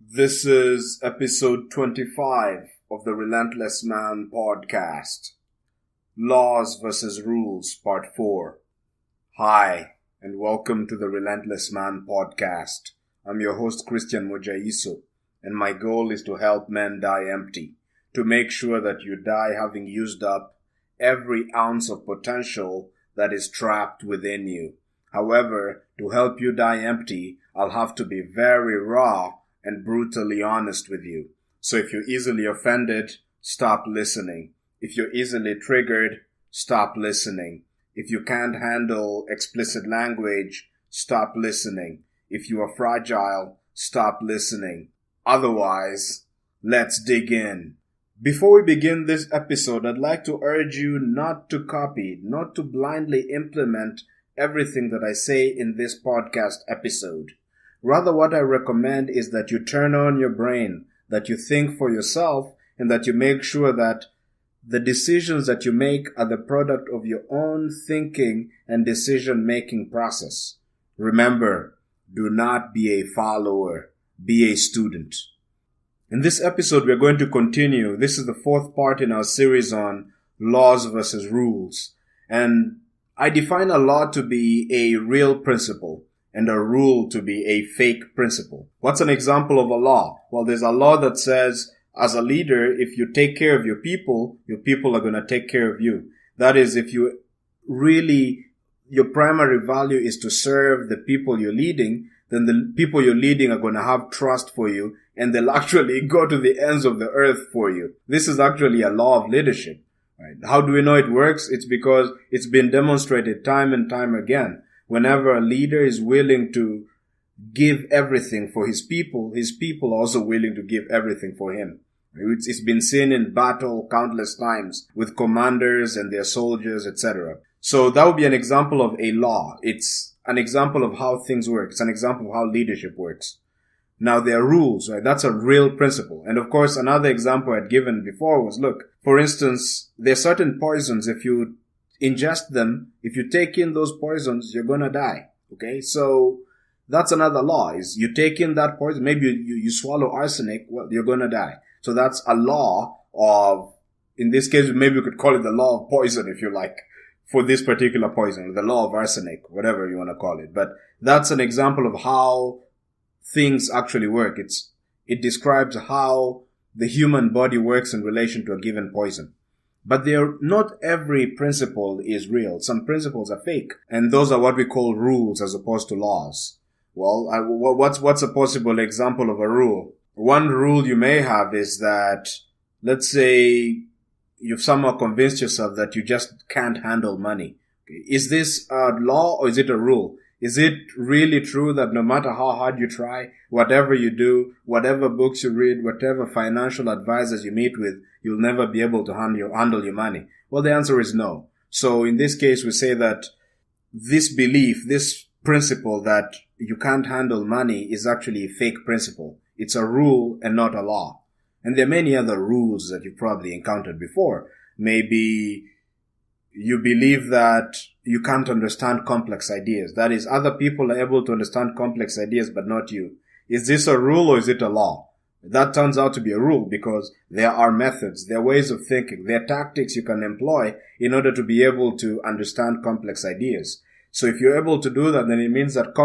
This is episode 25 of the Relentless Man podcast. Laws versus Rules, part 4. Hi, and welcome to the Relentless Man podcast. I'm your host, Christian Mojaiso, and my goal is to help men die empty, to make sure that you die having used up every ounce of potential that is trapped within you. However, to help you die empty, I'll have to be very raw and brutally honest with you. So if you're easily offended, stop listening. If you're easily triggered, stop listening. If you can't handle explicit language, stop listening. If you are fragile, stop listening. Otherwise, let's dig in. Before we begin this episode, I'd like to urge you not to copy, not to blindly implement everything that I say in this podcast episode. Rather, what I recommend is that you turn on your brain, that you think for yourself, and that you make sure that the decisions that you make are the product of your own thinking and decision-making process. Remember, do not be a follower, be a student. In this episode, we're going to continue. This is the fourth part in our series on laws versus rules. And I define a law to be a real principle and a rule to be a fake principle. What's an example of a law? Well, there's a law that says, as a leader, if you take care of your people are going to take care of you. That is, if you really, your primary value is to serve the people you're leading, then the people you're leading are going to have trust for you, and they'll actually go to the ends of the earth for you. This is actually a law of leadership. Right? How do we know it works? It's because it's been demonstrated time and time again. Whenever a leader is willing to give everything for his people are also willing to give everything for him. It's been seen in battle countless times with commanders and their soldiers, etc. So that would be an example of a law. It's an example of how things work. It's an example of how leadership works. Now, there are rules, right? That's a real principle. And of course, another example I'd given before was, look, for instance, there are certain poisons, if you ingest them, if you take in those poisons, you're gonna die. Okay, so that's another law, is you take in that poison, maybe you swallow arsenic, well, you're gonna die. So that's a law of, in this case, maybe we could call it the law of poison, if you like, for this particular poison, the law of arsenic, whatever you want to call it. But that's an example of how things actually work. It describes how the human body works in relation to a given poison. But not every principle is real. Some principles are fake. And those are what we call rules as opposed to laws. Well, what's a possible example of a rule? One rule you may have is that, let's say, you've somehow convinced yourself that you just can't handle money. Is this a law or is it a rule? Is it really true that no matter how hard you try, whatever you do, whatever books you read, whatever financial advisors you meet with, you'll never be able to handle your money? Well, the answer is no. So in this case, we say that this belief, this principle that you can't handle money is actually a fake principle. It's a rule and not a law. And there are many other rules that you've probably encountered before. Maybe you believe that you can't understand complex ideas. That is, other people are able to understand complex ideas, but not you. Is this a rule or is it a law? That turns out to be a rule because there are methods, there are ways of thinking, there are tactics you can employ in order to be able to understand complex ideas. So if you're able to do that, then it means that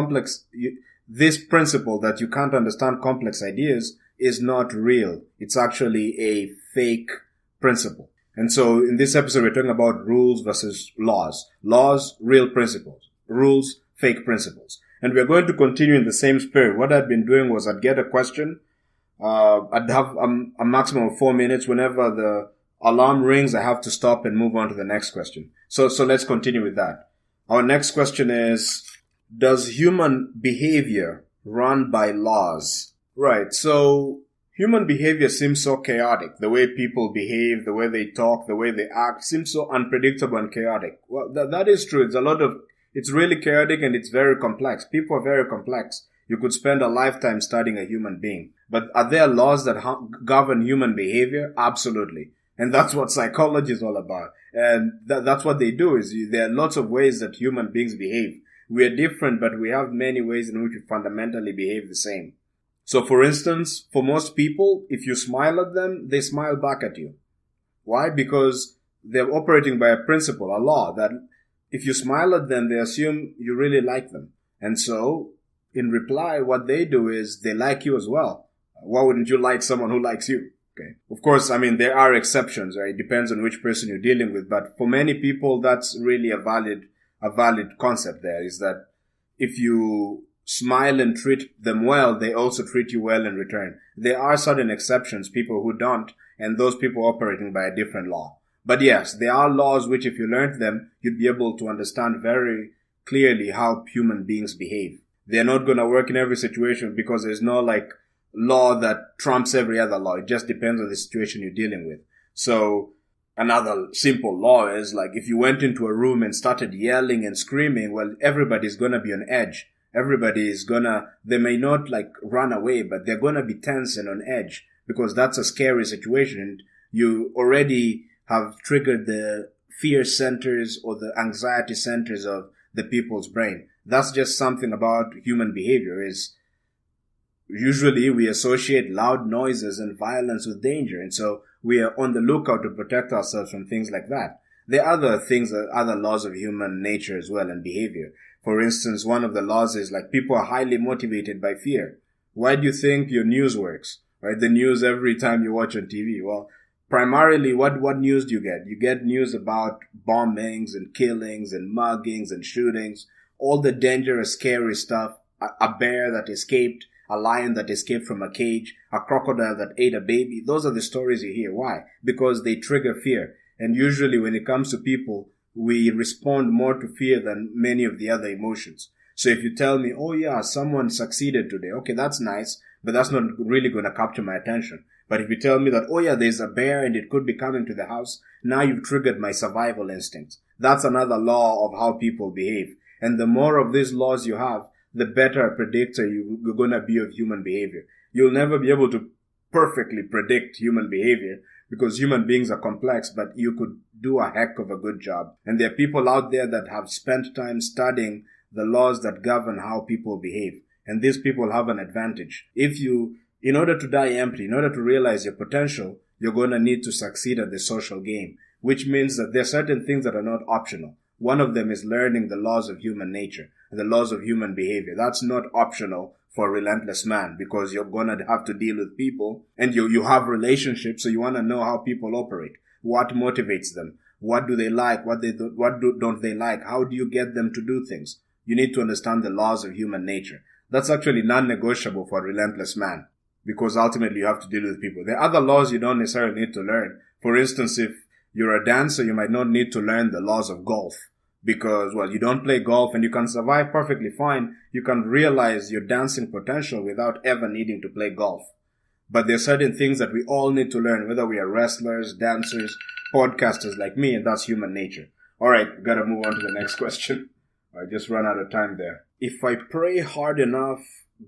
this principle that you can't understand complex ideas is not real. It's actually a fake principle. And so in this episode, we're talking about rules versus laws. Laws, real principles. Rules, fake principles. And we're going to continue in the same spirit. What I'd been doing was I'd get a question. I'd have a maximum of 4 minutes. Whenever the alarm rings, I have to stop and move on to the next question. So let's continue with that. Our next question is, does human behavior run by laws? Right. So human behavior seems so chaotic. The way people behave, the way they talk, the way they act seems so unpredictable and chaotic. Well, that is true. It's really chaotic and it's very complex. People are very complex. You could spend a lifetime studying a human being. But are there laws that govern human behavior? Absolutely. And that's what psychology is all about. And that's what they do is there are lots of ways that human beings behave. We are different, but we have many ways in which we fundamentally behave the same. So for instance, for most people, if you smile at them, they smile back at you. Why? Because they're operating by a principle, a law, that if you smile at them, they assume you really like them. And so, in reply, what they do is they like you as well. Why wouldn't you like someone who likes you? Okay. Of course, I mean, there are exceptions, right? It depends on which person you're dealing with. But for many people, that's really a valid concept there, is that if you smile and treat them well, they also treat you well in return. There are certain exceptions, people who don't, and those people operating by a different law. But yes, there are laws which if you learned them, you'd be able to understand very clearly how human beings behave. They're not going to work in every situation because there's no law that trumps every other law. It just depends on the situation you're dealing with. So another simple law is if you went into a room and started yelling and screaming, well, everybody's going to be on edge. Everybody is they may not run away, but they're going to be tense and on edge because that's a scary situation. And you already have triggered the fear centers or the anxiety centers of the people's brain. That's just something about human behavior is usually we associate loud noises and violence with danger. And so we are on the lookout to protect ourselves from things like that. There are other things, other laws of human nature as well and behavior. For instance, one of the laws is people are highly motivated by fear. Why do you think your news works? Right? The news every time you watch on TV. Well, primarily, what news do you get? You get news about bombings and killings and muggings and shootings, all the dangerous, scary stuff, a bear that escaped, a lion that escaped from a cage, a crocodile that ate a baby. Those are the stories you hear. Why? Because they trigger fear. And usually when it comes to people, we respond more to fear than many of the other emotions. So if you tell me, oh yeah, someone succeeded today, okay, that's nice, but that's not really going to capture my attention. But if you tell me that, oh yeah, there's a bear and it could be coming to the house, now you've triggered my survival instincts. That's another law of how people behave. And the more of these laws you have, the better a predictor you're going to be of human behavior. You'll never be able to perfectly predict human behavior because human beings are complex, but you could do a heck of a good job. And there are people out there that have spent time studying the laws that govern how people behave. And these people have an advantage. In order to die empty, in order to realize your potential, you're going to need to succeed at the social game, which means that there are certain things that are not optional. One of them is learning the laws of human nature and the laws of human behavior. That's not optional for a relentless man because you're going to have to deal with people and you have relationships, so you want to know how people operate. What motivates them? What do they like? What don't they like? How do you get them to do things? You need to understand the laws of human nature. That's actually non-negotiable for a relentless man because ultimately you have to deal with people. There are other laws you don't necessarily need to learn. For instance, if you're a dancer, you might not need to learn the laws of golf because, well, you don't play golf and you can survive perfectly fine. You can realize your dancing potential without ever needing to play golf. But there are certain things that we all need to learn, whether we are wrestlers, dancers, podcasters like me, and that's human nature. All right, gotta move on to the next question. I just ran out of time there. If I pray hard enough,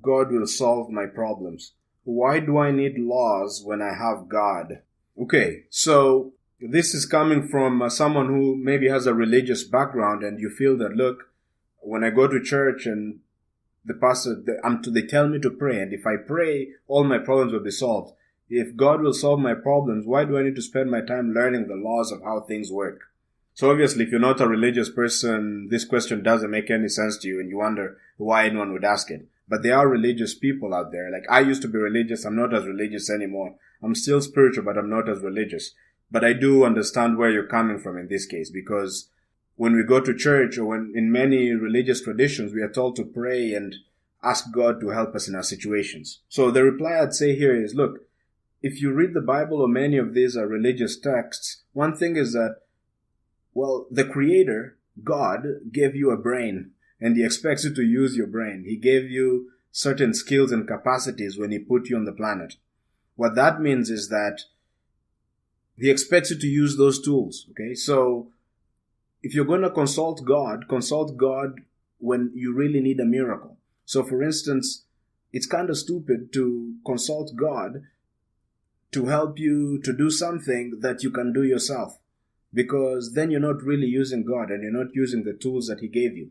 God will solve my problems. Why do I need laws when I have God? Okay, so this is coming from someone who maybe has a religious background and you feel that, look, when I go to church and the pastor, they tell me to pray, and if I pray, all my problems will be solved. If God will solve my problems, why do I need to spend my time learning the laws of how things work? So obviously, if you're not a religious person, this question doesn't make any sense to you and you wonder why anyone would ask it. But there are religious people out there. I used to be religious. I'm not as religious anymore. I'm still spiritual, but I'm not as religious. But I do understand where you're coming from in this case, because when we go to church or when in many religious traditions, we are told to pray and ask God to help us in our situations. So the reply I'd say here is, look, if you read the Bible or many of these religious texts, one thing is that, well, the Creator, God, gave you a brain and He expects you to use your brain. He gave you certain skills and capacities when He put you on the planet. What that means is that He expects you to use those tools, okay? So if you're going to consult God when you really need a miracle. So for instance, it's kind of stupid to consult God to help you to do something that you can do yourself, because then you're not really using God and you're not using the tools that He gave you.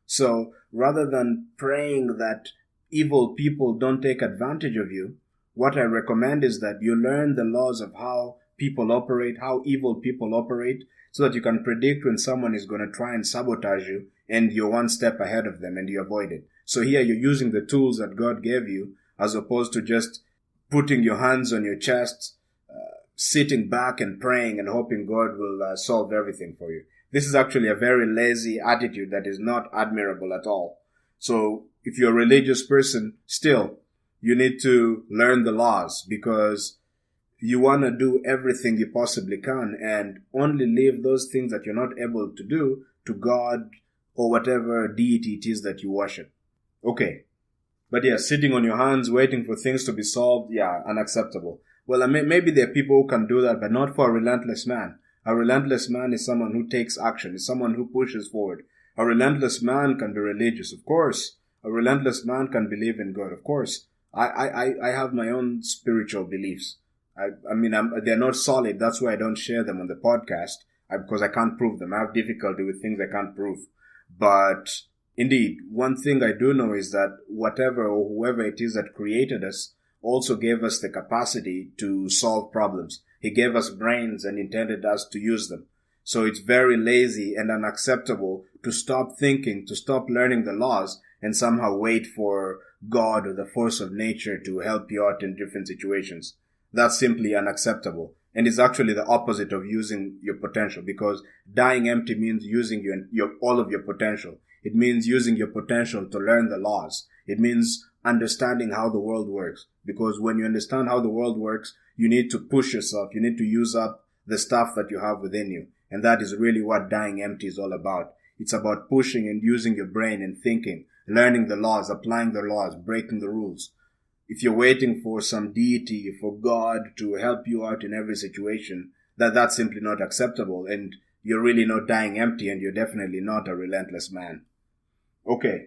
So rather than praying that evil people don't take advantage of you, what I recommend is that you learn the laws of how people operate, how evil people operate, so that you can predict when someone is going to try and sabotage you and you're one step ahead of them and you avoid it. So here you're using the tools that God gave you as opposed to just putting your hands on your chest, sitting back and praying and hoping God will solve everything for you. This is actually a very lazy attitude that is not admirable at all. So if you're a religious person, still, you need to learn the laws because you want to do everything you possibly can and only leave those things that you're not able to do to God or whatever deity it is that you worship. Okay. But yeah, sitting on your hands, waiting for things to be solved, yeah, unacceptable. Well, maybe there are people who can do that, but not for a relentless man. A relentless man is someone who takes action, is someone who pushes forward. A relentless man can be religious, of course. A relentless man can believe in God, of course. I have my own spiritual beliefs. They're not solid. That's why I don't share them on the podcast, because I can't prove them. I have difficulty with things I can't prove. But indeed, one thing I do know is that whatever or whoever it is that created us also gave us the capacity to solve problems. He gave us brains and intended us to use them. So it's very lazy and unacceptable to stop thinking, to stop learning the laws, and somehow wait for God or the force of nature to help you out in different situations. That's simply unacceptable. And it's actually the opposite of using your potential, because dying empty means using all of your potential. It means using your potential to learn the laws. It means understanding how the world works. Because when you understand how the world works, you need to push yourself. You need to use up the stuff that you have within you. And that is really what dying empty is all about. It's about pushing and using your brain and thinking, learning the laws, applying the laws, breaking the rules. If you're waiting for some deity, for God to help you out in every situation, that's simply not acceptable. And you're really not dying empty, and you're definitely not a relentless man. Okay,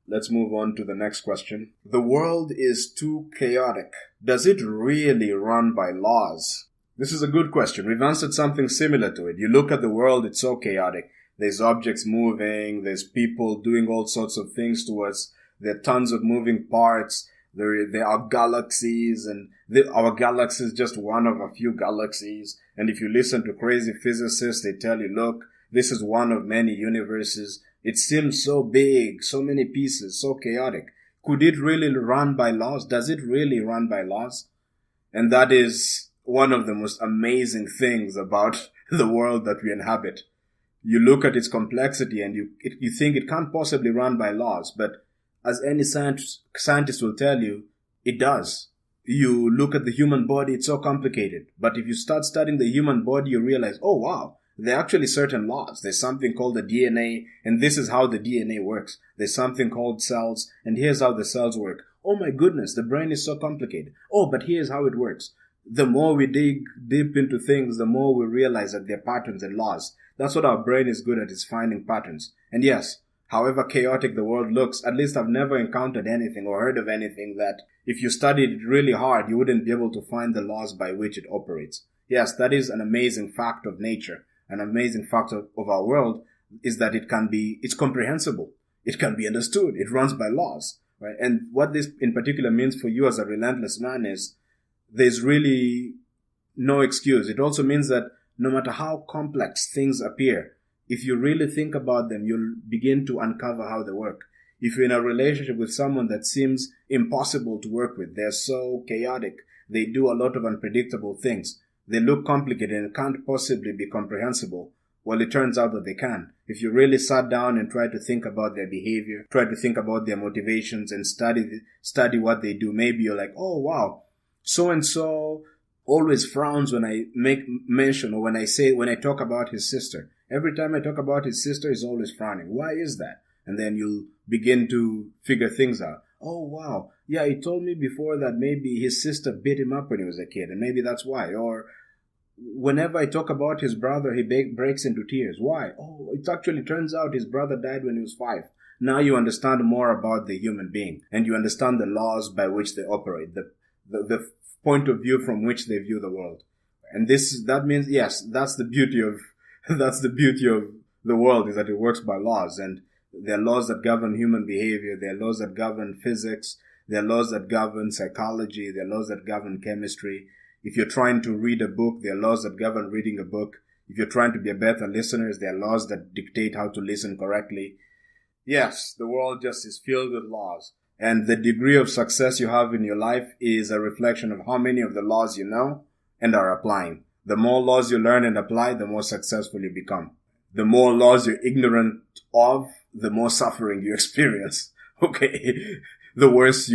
let's move on to the next question. The world is too chaotic. Does it really run by laws? This is a good question. We've answered something similar to it. You look at the world, it's so chaotic. There's objects moving, there's people doing all sorts of things to us, there are tons of moving parts, there are galaxies, and our galaxy is just one of a few galaxies. And if you listen to crazy physicists, they tell you, look, this is one of many universes. It seems so big, so many pieces, so chaotic. Could it really run by laws? Does it really run by laws? And that is one of the most amazing things about the world that we inhabit. You look at its complexity and you think it can't possibly run by laws, but as any scientist will tell you, it does. You look at the human body, it's so complicated. But if you start studying the human body, you realize, oh wow, there are actually certain laws. There's something called the DNA, and this is how the DNA works. There's something called cells, and here's how the cells work. Oh my goodness, the brain is so complicated. Oh, but here's how it works. The more we dig deep into things, the more we realize that there are patterns and laws. That's what our brain is good at, is finding patterns. And yes, however chaotic the world looks, at least I've never encountered anything or heard of anything that if you studied it really hard, you wouldn't be able to find the laws by which it operates. Yes, that is an amazing fact of nature. An amazing fact of our world is that it's comprehensible. It can be understood. It runs by laws, right? And what this in particular means for you as a relentless man is there's really no excuse. It also means that no matter how complex things appear, if you really think about them, you'll begin to uncover how they work. If you're in a relationship with someone that seems impossible to work with, they're so chaotic, they do a lot of unpredictable things, they look complicated and can't possibly be comprehensible. Well, it turns out that they can. If you really sat down and tried to think about their behavior, tried to think about their motivations and study what they do, maybe you're like, oh wow, so-and-so always frowns when I make mention or when I talk about his sister. Every time I talk about his sister, he's always frowning. Why is that? And then you'll begin to figure things out. Oh, wow. Yeah, he told me before that maybe his sister beat him up when he was a kid, and maybe that's why. Or whenever I talk about his brother, he breaks into tears. Why? Oh, it actually turns out his brother died when he was 5. Now you understand more about the human being, and you understand the laws by which they operate, the point of view from which they view the world. And that means, yes, that's the beauty of the world, is that it works by laws. And There are laws that govern human behavior. There are laws that govern physics. There are laws that govern psychology. There are laws that govern chemistry. If you're trying to read a book, there are laws that govern reading a book. If you're trying to be a better listener, there are laws that dictate how to listen correctly. Yes, the world just is filled with laws. And the degree of success you have in your life is a reflection of how many of the laws you know and are applying. The more laws you learn and apply, the more successful you become. The more laws you're ignorant of, the more suffering you experience. Okay? The worse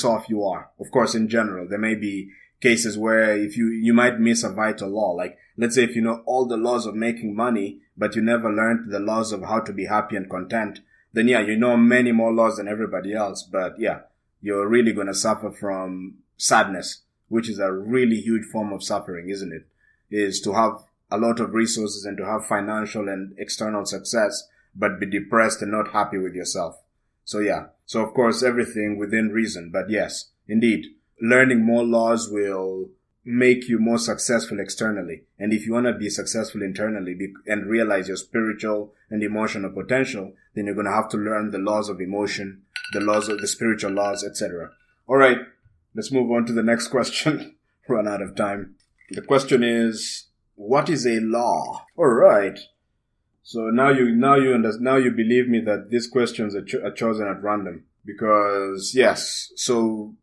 off you are. Of course, in general, there may be cases where if you might miss a vital law. Like, let's say if you know all the laws of making money, but you never learned the laws of how to be happy and content, then yeah, you know many more laws than everybody else. But yeah, you're really going to suffer from sadness, which is a really huge form of suffering, isn't it? Is to have a lot of resources and to have financial and external success, but be depressed and not happy with yourself. So yeah. So of course, everything within reason. But yes, indeed, learning more laws will make you more successful externally. And if you want to be successful internally and realize your spiritual and emotional potential, then you're going to have to learn the laws of emotion, the laws of the spiritual laws, etc. All right, let's move on to the next question. Run out of time. The question is, what is a law? All right. So now you believe me that these questions are chosen at random because yes. So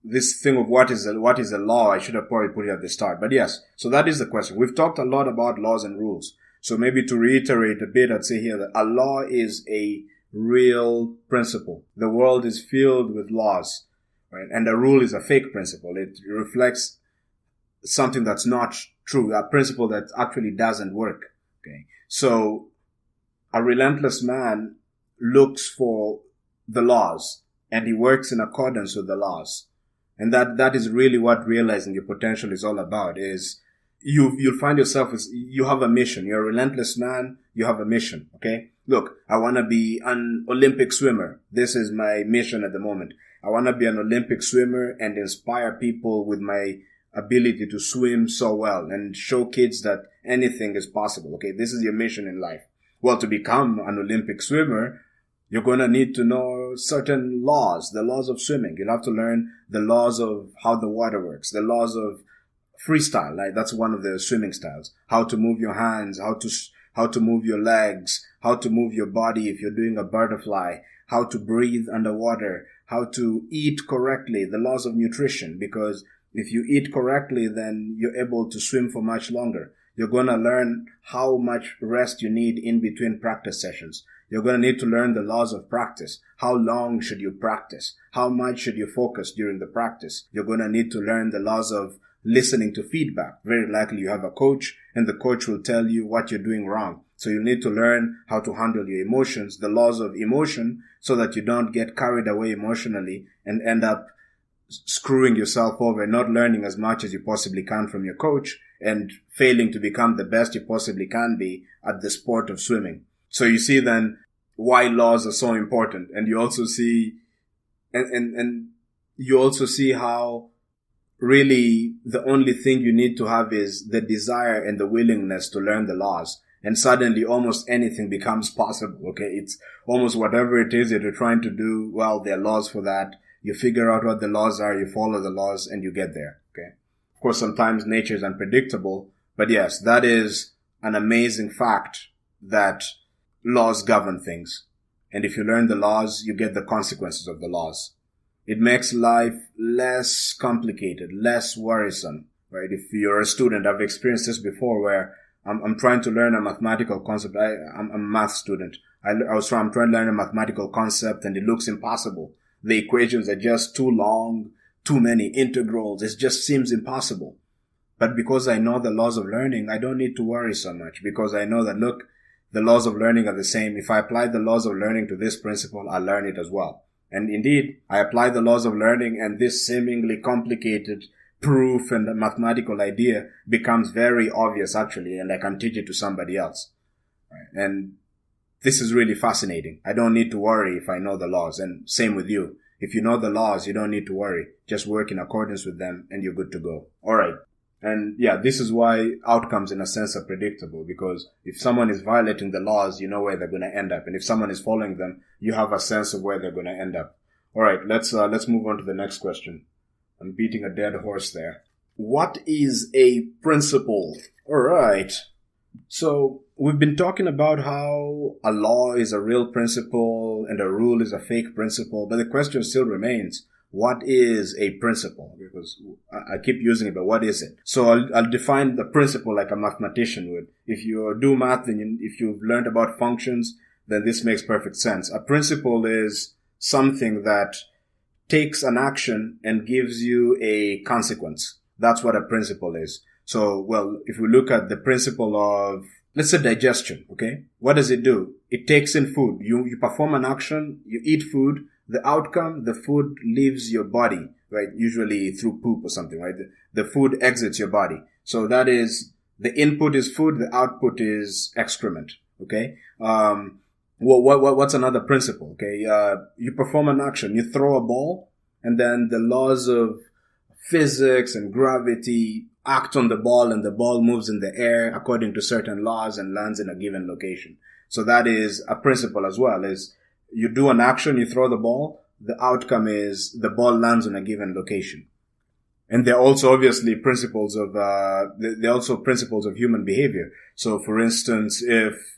this thing of what is a law, I should have probably put it at the start. But yes, so that is the question. We've talked a lot about laws and rules. So maybe to reiterate a bit, I'd say here that a law is a real principle. The world is filled with laws, right? And a rule is a fake principle. It reflects something that's not true, a principle that actually doesn't work. Okay. So a relentless man looks for the laws and he works in accordance with the laws. And that is really what realizing your potential is all about. Is you'll find yourself as you have a mission. You're a relentless man. You have a mission. Okay. Look, I want to be an Olympic swimmer. This is my mission at the moment. I want to be an Olympic swimmer and inspire people with my ability to swim so well and show kids that anything is possible. Okay. This is your mission in life. Well, to become an Olympic swimmer, you're going to need to know certain laws, the laws of swimming. You'll have to learn the laws of how the water works, the laws of freestyle. Like that's one of the swimming styles. How to move your hands, how to move your legs, how to move your body if you're doing a butterfly, how to breathe underwater, how to eat correctly, the laws of nutrition. Because if you eat correctly, then you're able to swim for much longer. You're going to learn how much rest you need in between practice sessions. You're going to need to learn the laws of practice. How long should you practice? How much should you focus during the practice? You're going to need to learn the laws of listening to feedback. Very likely you have a coach and the coach will tell you what you're doing wrong. So you need to learn how to handle your emotions, the laws of emotion, so that you don't get carried away emotionally and end up screwing yourself over, not learning as much as you possibly can from your coach and failing to become the best you possibly can be at the sport of swimming. So you see then why laws are so important. And you also see, and you also see how really the only thing you need to have is the desire and the willingness to learn the laws. And suddenly almost anything becomes possible. Okay. It's almost whatever it is that you're trying to do. Well, there are laws for that. You figure out what the laws are, you follow the laws, and you get there. Okay. Of course, sometimes nature is unpredictable, but yes, that is an amazing fact that laws govern things. And if you learn the laws, you get the consequences of the laws. It makes life less complicated, less worrisome, right? If you're a student, I've experienced this before where I'm trying to learn a mathematical concept. I'm a math student. I'm trying to learn a mathematical concept and it looks impossible. The equations are just too long, too many integrals. It just seems impossible. But because I know the laws of learning, I don't need to worry so much because I know that, look, the laws of learning are the same. If I apply the laws of learning to this principle, I'll learn it as well. And indeed, I apply the laws of learning and this seemingly complicated proof and the mathematical idea becomes very obvious actually, and I can teach it to somebody else. Right? And this is really fascinating. I don't need to worry if I know the laws. And same with you. If you know the laws, you don't need to worry. Just work in accordance with them and you're good to go. All right. And yeah, this is why outcomes in a sense are predictable, because if someone is violating the laws, you know where they're going to end up. And if someone is following them, you have a sense of where they're going to end up. All right, let's move on to the next question. I'm beating a dead horse there. What is a principle? All right. So we've been talking about how a law is a real principle and a rule is a fake principle, but the question still remains, what is a principle? Because I keep using it, but what is it? So I'll define the principle like a mathematician would. If you do math and if you've learned about functions, then this makes perfect sense. A principle is something that takes an action and gives you a consequence. That's what a principle is. So, well, if we look at the principle of, let's say, digestion, okay? What does it do? It takes in food. You perform an action, you eat food. The outcome, the food leaves your body, right? Usually through poop or something, right? The food exits your body. So that is, the input is food, the output is excrement, okay? What's another principle, okay? You perform an action, you throw a ball, and then the laws of physics and gravity act on the ball, and the ball moves in the air according to certain laws and lands in a given location. So that is a principle as well, is you do an action, you throw the ball, the outcome is the ball lands on a given location. And they're also obviously principles of, they're also principles of human behavior. So for instance, if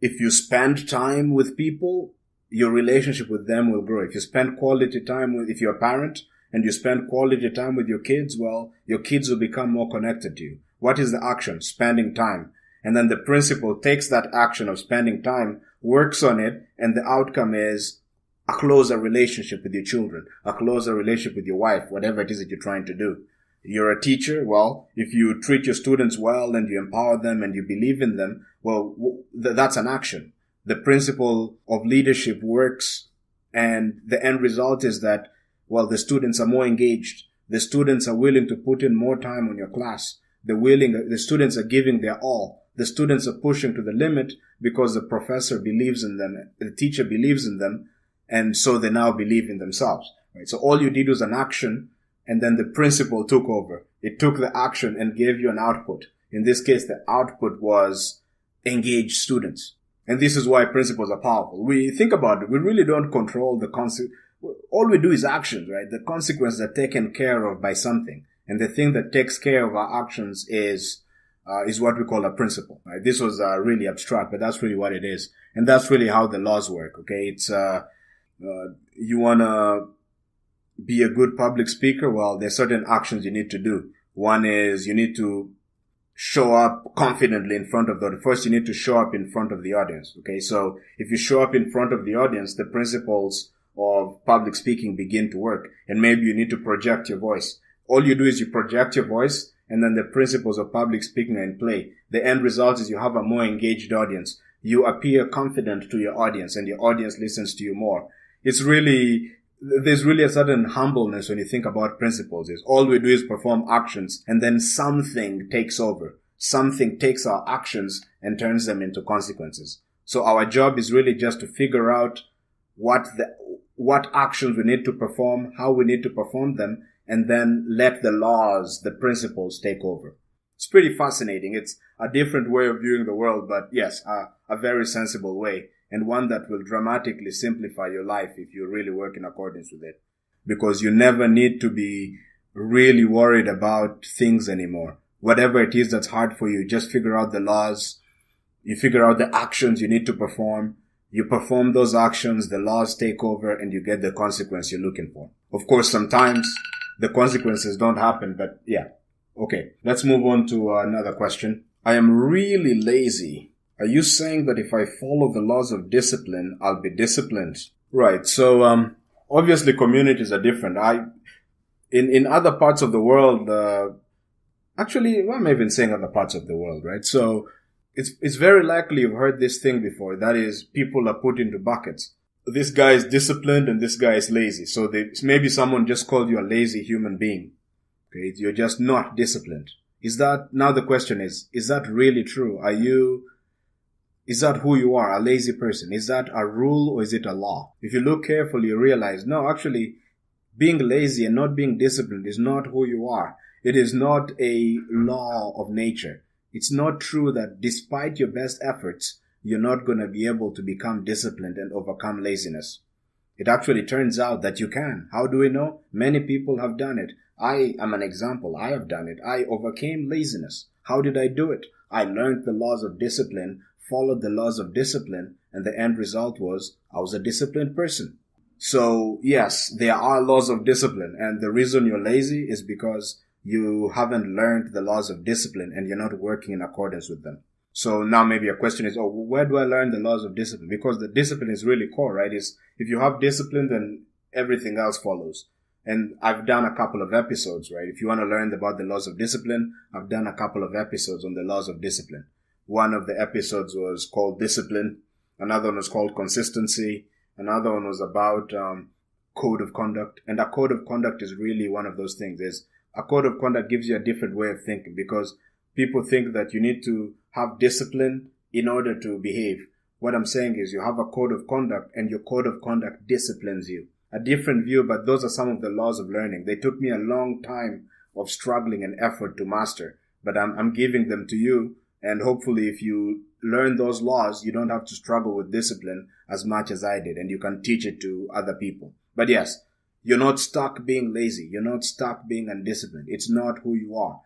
you spend time with people, your relationship with them will grow. If you spend quality time with, if you're a parent, and you spend quality time with your kids, well, your kids will become more connected to you. What is the action? Spending time. And then the principle takes that action of spending time, works on it, and the outcome is a closer relationship with your children, a closer relationship with your wife, whatever it is that you're trying to do. You're a teacher, well, if you treat your students well and you empower them and you believe in them, well, that's an action. The principle of leadership works, and the end result is that, well, the students are more engaged. The students are willing to put in more time on your class. The students are giving their all. The students are pushing to the limit because the professor believes in them, the teacher believes in them, and so they now believe in themselves. Right? So all you did was an action, and then the principle took over. It took the action and gave you an output. In this case, the output was engaged students. And this is why principles are powerful. We think about it. We really don't control the concept. All we do is actions, right? The consequences are taken care of by something. And the thing that takes care of our actions is what we call a principle, right? This was really abstract, but that's really what it is. And that's really how the laws work, okay? It's, you want to be a good public speaker? Well, there's certain actions you need to do. One is you need to show up confidently in front of first you need to show up in front of the audience, okay? So if you show up in front of the audience, the principles of public speaking begin to work. And maybe you need to project your voice. All you do is you project your voice, and then the principles of public speaking are in play. The end result is you have a more engaged audience. You appear confident to your audience, and your audience listens to you more. There's really a certain humbleness when you think about principles. Is all we do is perform actions, and then something takes over. Something takes our actions and turns them into consequences. So our job is really just to figure out what actions we need to perform, how we need to perform them, and then let the laws, the principles take over. It's pretty fascinating. It's a different way of viewing the world, but yes, a very sensible way, and one that will dramatically simplify your life if you really work in accordance with it. Because you never need to be really worried about things anymore. Whatever it is that's hard for you, just figure out the laws, you figure out the actions you need to perform, you perform those actions, the laws take over, and you get the consequence you're looking for. Of course, sometimes the consequences don't happen, but yeah. Okay, let's move on to another question. I am really lazy. Are you saying that if I follow the laws of discipline, I'll be disciplined? Right, so obviously communities are different. In other parts of the world, actually, I'm even saying other parts of the world, right? So it's very likely you've heard this thing before. That is, people are put into buckets. This guy is disciplined and this guy is lazy. So maybe someone just called you a lazy human being. Okay, you're just not disciplined. Now the question is that really true? Is that who you are, a lazy person? Is that a rule or is it a law? If you look carefully, you realize, no, actually, being lazy and not being disciplined is not who you are. It is not a law of nature. It's not true that despite your best efforts, you're not going to be able to become disciplined and overcome laziness. It actually turns out that you can. How do we know? Many people have done it. I am an example. I have done it. I overcame laziness. How did I do it? I learned the laws of discipline, followed the laws of discipline, and the end result was I was a disciplined person. So yes, there are laws of discipline, and the reason you're lazy is because you haven't learned the laws of discipline and you're not working in accordance with them. So now maybe your question is, where do I learn the laws of discipline? Because the discipline is really core, right? If you have discipline, then everything else follows. And I've done a couple of episodes, right? If you want to learn about the laws of discipline, I've done a couple of episodes on the laws of discipline. One of the episodes was called discipline. Another one was called consistency. Another one was about code of conduct. And a code of conduct is really one of those things. A code of conduct gives you a different way of thinking, because people think that you need to have discipline in order to behave. What I'm saying is you have a code of conduct and your code of conduct disciplines you. A different view, but those are some of the laws of learning. They took me a long time of struggling and effort to master, but I'm giving them to you. And hopefully if you learn those laws, you don't have to struggle with discipline as much as I did, and you can teach it to other people. But yes, you're not stuck being lazy. You're not stuck being undisciplined. It's not who you are.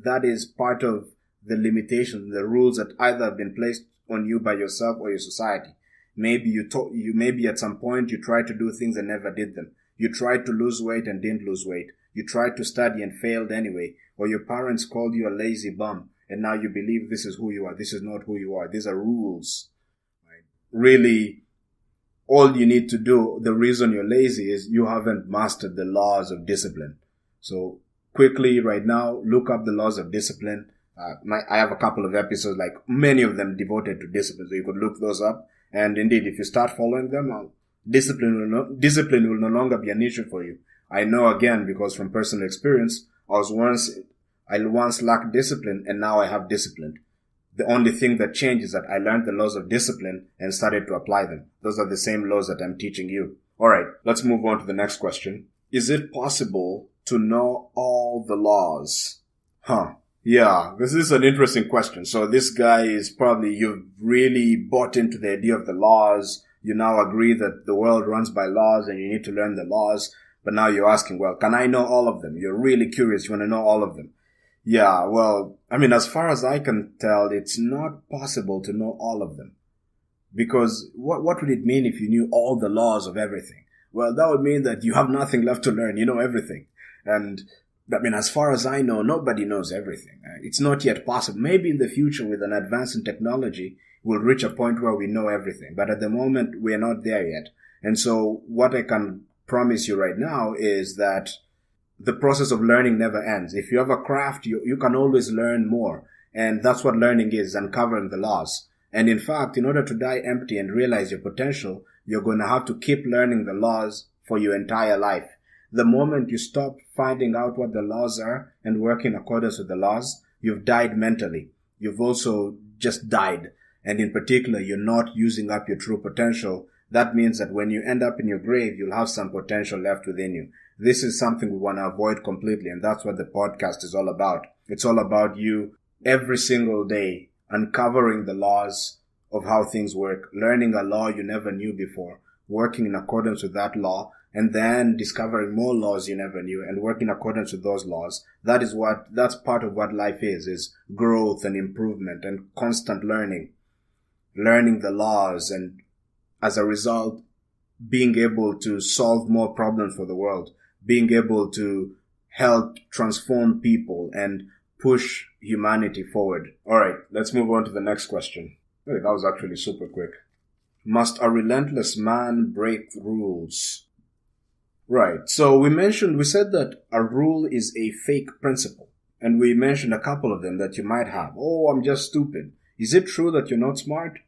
That is part of the limitations, the rules that either have been placed on you by yourself or your society. Maybe maybe at some point you tried to do things and never did them. You tried to lose weight and didn't lose weight. You tried to study and failed anyway. Or your parents called you a lazy bum, and now you believe this is who you are. This is not who you are. These are rules. Right? Really, all you need to do, the reason you're lazy is you haven't mastered the laws of discipline. So quickly right now, look up the laws of discipline. I have a couple of episodes, like many of them devoted to discipline, so you could look those up. And indeed, if you start following them, discipline will no longer be an issue for you. I know, again, because from personal experience, I once lacked discipline, and now I have discipline. The only thing that changed is that I learned the laws of discipline and started to apply them. Those are the same laws that I'm teaching you. All right, let's move on to the next question. Is it possible to know all the laws? Yeah, this is an interesting question. So this guy is probably, you've really bought into the idea of the laws. You now agree that the world runs by laws and you need to learn the laws. But now you're asking, well, can I know all of them? You're really curious. You want to know all of them. Yeah, well, I mean, as far as I can tell, it's not possible to know all of them. Because what would it mean if you knew all the laws of everything? Well, that would mean that you have nothing left to learn. You know everything. And I mean, as far as I know, nobody knows everything. It's not yet possible. Maybe in the future, with an advance in technology, we'll reach a point where we know everything. But at the moment, we're not there yet. And so what I can promise you right now is that the process of learning never ends. If you have a craft, you can always learn more. And that's what learning is, uncovering the laws. And in fact, in order to die empty and realize your potential, you're going to have to keep learning the laws for your entire life. The moment you stop finding out what the laws are and work in accordance with the laws, you've died mentally. You've also just died. And in particular, you're not using up your true potential. That means that when you end up in your grave, you'll have some potential left within you. This is something we want to avoid completely, and that's what the podcast is all about. It's all about you every single day uncovering the laws of how things work, learning a law you never knew before, working in accordance with that law, and then discovering more laws you never knew and working in accordance with those laws. That's part of what life is growth and improvement and constant learning the laws, and as a result, being able to solve more problems for the world, being able to help transform people and push humanity forward. All right, let's move on to the next question. That was actually super quick. Must a relentless man break rules? Right. So we said that a rule is a fake principle. And we mentioned a couple of them that you might have. Oh, I'm just stupid. Is it true that you're not smart?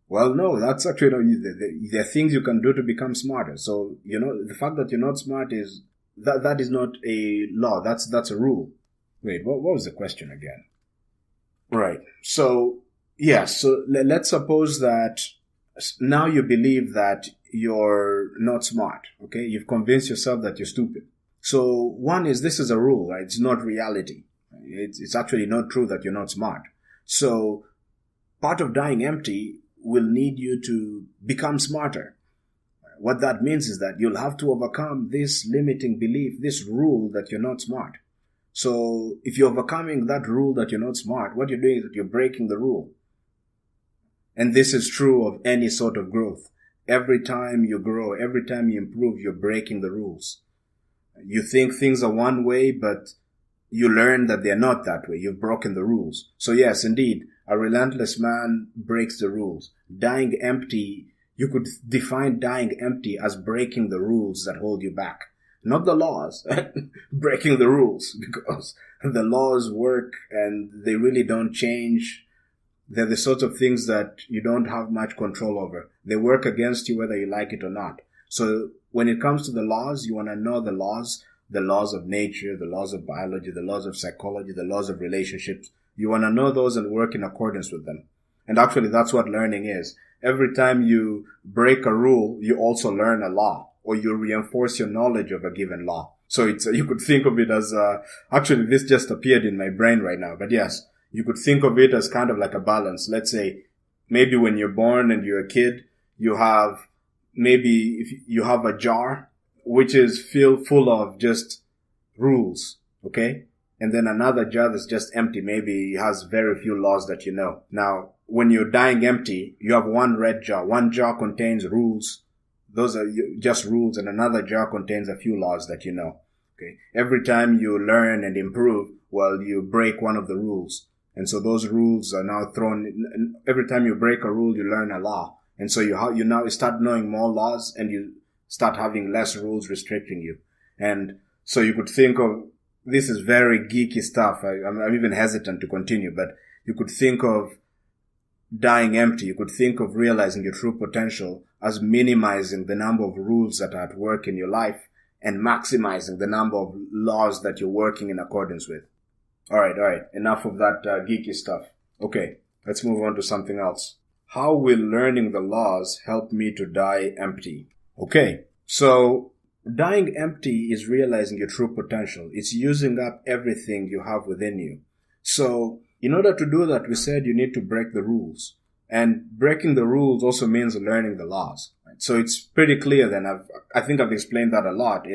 Well, no, that's actually, there are things you can do to become smarter. So, the fact that you're not smart that is not a law. That's a rule. Wait, what was the question again? Right. So, yes. So let's suppose that now you believe that you're not smart. Okay. You've convinced yourself that you're stupid. So one is, this is a rule, right? It's not reality. It's actually not true that you're not smart. So part of dying empty will need you to become smarter. What that means is that you'll have to overcome this limiting belief, this rule that you're not smart. So if you're overcoming that rule that you're not smart, what you're doing is that you're breaking the rule. And this is true of any sort of growth. Every time you grow, every time you improve, you're breaking the rules. You think things are one way, but you learn that they're not that way. You've broken the rules. So yes, indeed, a relentless man breaks the rules. Dying empty, you could define dying empty as breaking the rules that hold you back. Not the laws, breaking the rules, because the laws work and they really don't change. They're the sorts of things that you don't have much control over. They work against you whether you like it or not. So when it comes to the laws, you want to know the laws of nature, the laws of biology, the laws of psychology, the laws of relationships. You want to know those and work in accordance with them. And actually, that's what learning is. Every time you break a rule, you also learn a law, or you reinforce your knowledge of a given law. So you could think of it as, actually this just appeared in my brain right now, but yes, you could think of it as kind of like a balance. Let's say maybe when you're born and you're a kid, if you have a jar which is filled full of just rules, okay? And then another jar that's just empty, maybe has very few laws that you know. Now, when you're dying empty, you have one red jar. One jar contains rules. Those are just rules, and another jar contains a few laws that you know. Okay. Every time you learn and improve, well, you break one of the rules. And so those rules are now thrown. Every time you break a rule, you learn a law. And so you now start knowing more laws, and you start having less rules restricting you. And so you could think of, this is very geeky stuff. I'm even hesitant to continue, but you could think of dying empty. You could think of realizing your true potential as minimizing the number of rules that are at work in your life and maximizing the number of laws that you're working in accordance with. All right. Enough of that geeky stuff. Okay, let's move on to something else. How will learning the laws help me to die empty? Okay, so dying empty is realizing your true potential. It's using up everything you have within you. So in order to do that, we said you need to break the rules. And breaking the rules also means learning the laws. Right? So it's pretty clear then. I think I've explained that a lot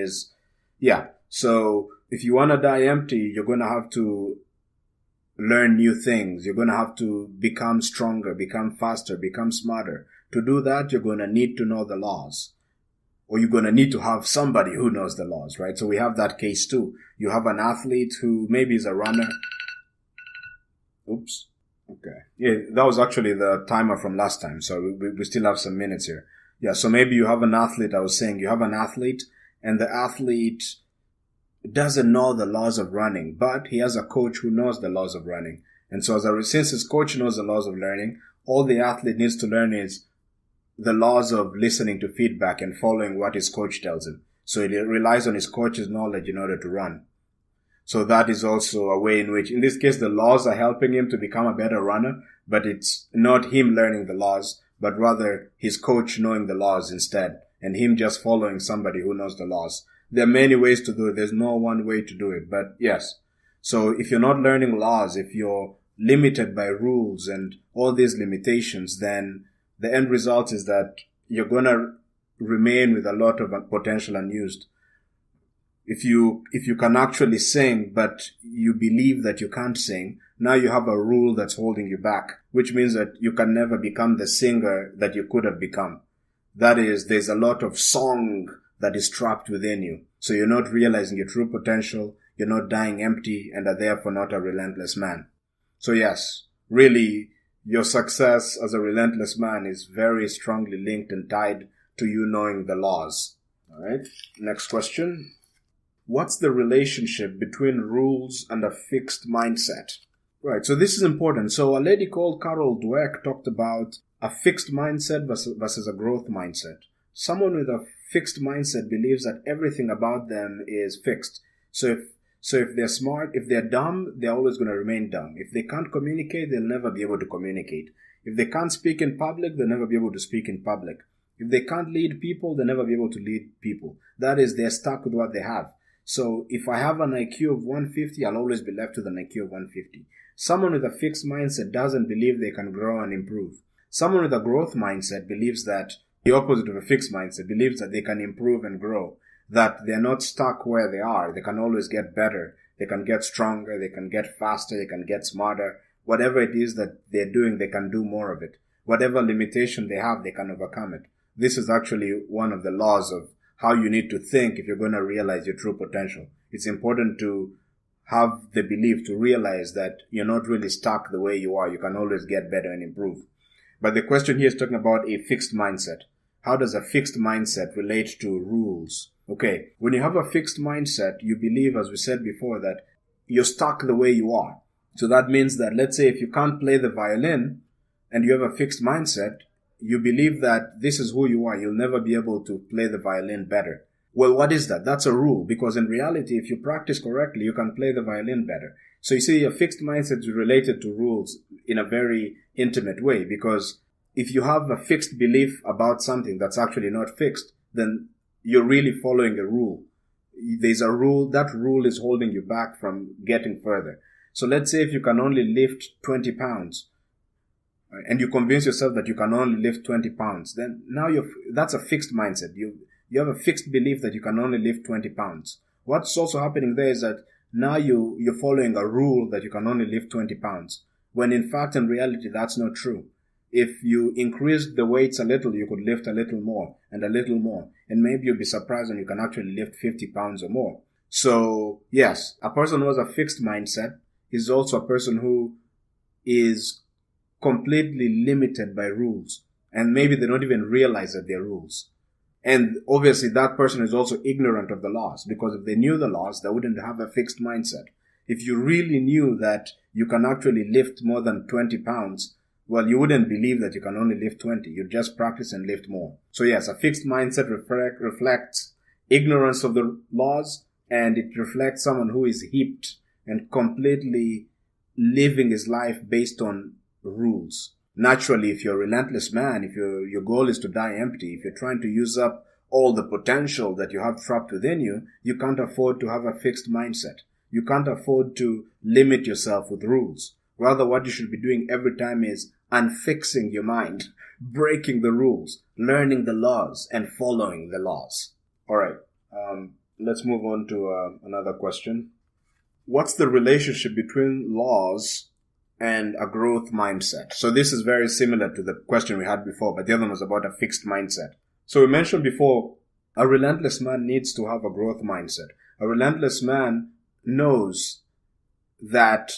so if you want to die empty, you're going to have to learn new things. You're going to have to become stronger, become faster, become smarter. To do that, you're going to need to know the laws. Or you're going to need to have somebody who knows the laws, right? So we have that case too. You have an athlete who maybe is a runner. Oops. Okay. Yeah, that was actually the timer from last time. So we still have some minutes here. Yeah, so maybe you have an athlete. I was saying you have an athlete, and the athlete doesn't know the laws of running, but he has a coach who knows the laws of running. And so since his coach knows the laws of learning, all the athlete needs to learn is the laws of listening to feedback and following what his coach tells him. So he relies on his coach's knowledge in order to run. So that is also a way in which, in this case, the laws are helping him to become a better runner, but it's not him learning the laws, but rather his coach knowing the laws instead, and him just following somebody who knows the laws. There are many ways to do it. There's no one way to do it, but yes. So if you're not learning laws, if you're limited by rules and all these limitations, then the end result is that you're going to remain with a lot of potential unused. If you can actually sing, but you believe that you can't sing, now you have a rule that's holding you back, which means that you can never become the singer that you could have become. That is, there's a lot of song that is trapped within you. So you're not realizing your true potential, you're not dying empty, and are therefore not a relentless man. So yes, really, your success as a relentless man is very strongly linked and tied to you knowing the laws. All right, next question. What's the relationship between rules and a fixed mindset? Right, so this is important. So a lady called Carol Dweck talked about a fixed mindset versus a growth mindset. Someone with a fixed mindset believes that everything about them is fixed. So if they're smart, if they're dumb, they're always going to remain dumb. If they can't communicate, they'll never be able to communicate. If they can't speak in public, they'll never be able to speak in public. If they can't lead people, they'll never be able to lead people. That is, they're stuck with what they have. So if I have an IQ of 150, I'll always be left with an IQ of 150. Someone with a fixed mindset doesn't believe they can grow and improve. Someone with a growth mindset believes that the opposite of a fixed mindset, believes that they can improve and grow, that they're not stuck where they are. They can always get better. They can get stronger. They can get faster. They can get smarter. Whatever it is that they're doing, they can do more of it. Whatever limitation they have, they can overcome it. This is actually one of the laws of how you need to think if you're going to realize your true potential. It's important to have the belief to realize that you're not really stuck the way you are. You can always get better and improve. But the question here is talking about a fixed mindset. How does a fixed mindset relate to rules? Okay, when you have a fixed mindset, you believe, as we said before, that you're stuck the way you are. So that means that, let's say, if you can't play the violin and you have a fixed mindset, you believe that this is who you are. You'll never be able to play the violin better. Well, what is that? That's a rule, because in reality, if you practice correctly, you can play the violin better. So you see, a fixed mindset is related to rules in a very intimate way, because if you have a fixed belief about something that's actually not fixed, then you're really following a rule. There's a rule, that rule is holding you back from getting further. So let's say if you can only lift 20 pounds, and you convince yourself that you can only lift 20 pounds, then now that's a fixed mindset. You have a fixed belief that you can only lift 20 pounds. What's also happening there is that now you're following a rule that you can only lift 20 pounds, when in fact, in reality, that's not true. If you increase the weights a little, you could lift a little more, and maybe you'll be surprised when you can actually lift 50 pounds or more. So, yes, a person who has a fixed mindset is also a person who is completely limited by rules, and maybe they don't even realize that they're rules. And obviously that person is also ignorant of the laws, because if they knew the laws, they wouldn't have a fixed mindset. If you really knew that you can actually lift more than 20 pounds, well, you wouldn't believe that you can only lift 20. You'd just practice and lift more. So yes, a fixed mindset reflects ignorance of the laws, and it reflects someone who is hipped and completely living his life based on rules. Naturally, if you're a relentless man, if your goal is to die empty, if you're trying to use up all the potential that you have trapped within you, you can't afford to have a fixed mindset. You can't afford to limit yourself with rules. Rather, what you should be doing every time is unfixing your mind, breaking the rules, learning the laws, and following the laws. All right, let's move on to another question. What's the relationship between laws and a growth mindset? So this is very similar to the question we had before, but the other one was about a fixed mindset. So we mentioned before, a relentless man needs to have a growth mindset. A relentless man knows that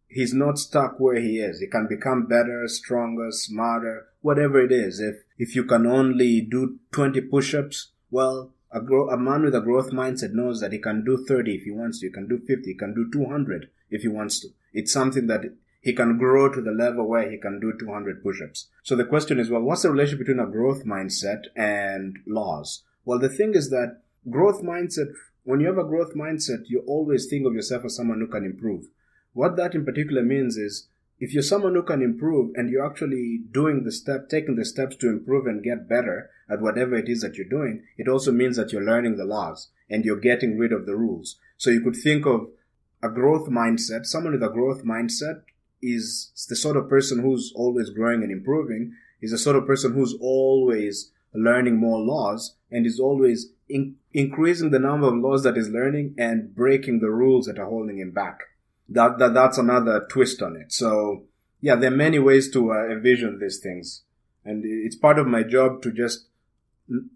he's not stuck where he is. He can become better, stronger, smarter, whatever it is. If you can only do 20 push-ups, well, a man with a growth mindset knows that he can do 30 if he wants to. He can do 50. He can do 200 if he wants to. It's something that he can grow to the level where he can do 200 push-ups. So the question is, well, what's the relationship between a growth mindset and laws? Well, the thing is that growth mindset, when you have a growth mindset, you always think of yourself as someone who can improve. What that in particular means is, if you're someone who can improve and you're actually taking the steps to improve and get better at whatever it is that you're doing, it also means that you're learning the laws and you're getting rid of the rules. So you could think of a growth mindset. Someone with a growth mindset is the sort of person who's always growing and improving, is the sort of person who's always learning more laws and is always increasing the number of laws that is learning and breaking the rules that are holding him back. That's another twist on it. So yeah, there are many ways to envision these things, and it's part of my job to just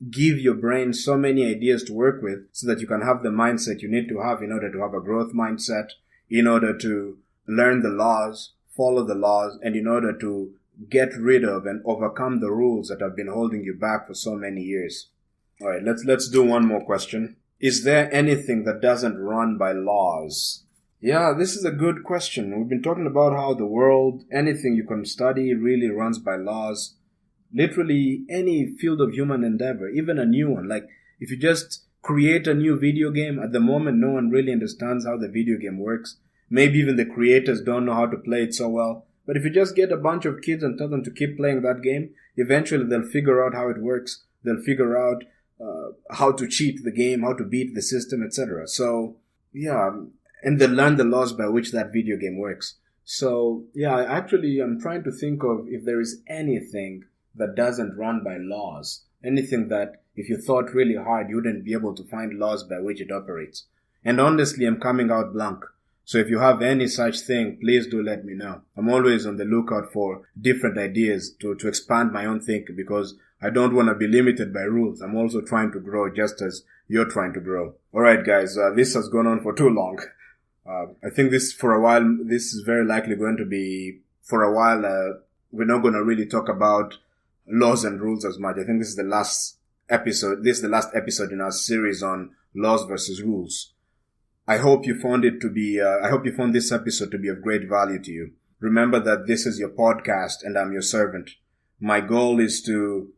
give your brain so many ideas to work with so that you can have the mindset you need to have in order to have a growth mindset, in order to learn the laws, follow the laws, and in order to get rid of and overcome the rules that have been holding you back for so many years. All right, let's do one more question. Is there anything that doesn't run by laws? Yeah, this is a good question. We've been talking about how the world, anything you can study really runs by laws. Literally any field of human endeavor, even a new one. Like if you just create a new video game, at the moment no one really understands how the video game works. Maybe even the creators don't know how to play it so well. But if you just get a bunch of kids and tell them to keep playing that game, eventually they'll figure out how it works. They'll figure out how to cheat the game, how to beat the system, etc. So, yeah, and they'll learn the laws by which that video game works. So, yeah, I'm trying to think of if there is anything that doesn't run by laws. Anything that, if you thought really hard, you wouldn't be able to find laws by which it operates. And honestly, I'm coming out blank. So if you have any such thing, please do let me know. I'm always on the lookout for different ideas to expand my own thinking, because I don't want to be limited by rules. I'm also trying to grow just as you're trying to grow. Alright guys, this has gone on for too long. I think this is very likely going to be, for a while, we're not going to really talk about laws and rules as much. I think this is the last episode in our series on laws versus rules. I hope you found this episode to be of great value to you. Remember that this is your podcast and I'm your servant. My goal is to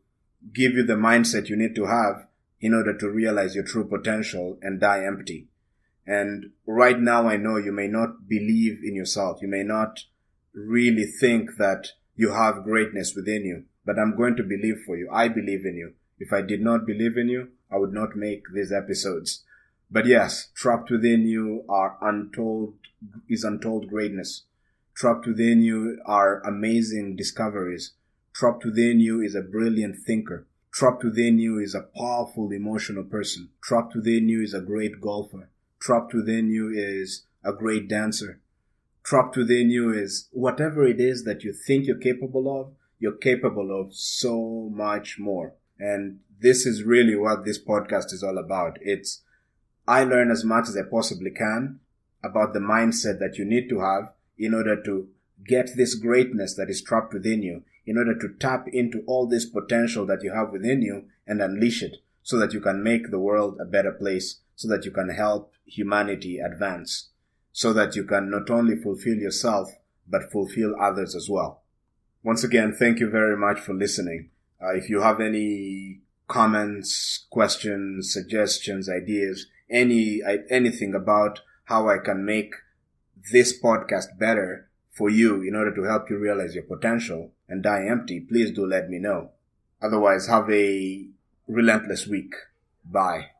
give you the mindset you need to have in order to realize your true potential and die empty. And right now I know you may not believe in yourself. You may not really think that you have greatness within you, but I'm going to believe for you. I believe in you. If I did not believe in you, I would not make these episodes. But yes, trapped within you is untold greatness. Trapped within you are amazing discoveries. Trapped within you is a brilliant thinker. Trapped within you is a powerful emotional person. Trapped within you is a great golfer. Trapped within you is a great dancer. Trapped within you is whatever it is that you think you're capable of so much more. And this is really what this podcast is all about. I learn as much as I possibly can about the mindset that you need to have in order to get this greatness that is trapped within you, in order to tap into all this potential that you have within you and unleash it so that you can make the world a better place, so that you can help humanity advance, so that you can not only fulfill yourself, but fulfill others as well. Once again, thank you very much for listening. If you have any comments, questions, suggestions, ideas, anything about how I can make this podcast better for you in order to help you realize your potential and die empty, please do let me know. Otherwise, have a relentless week. Bye.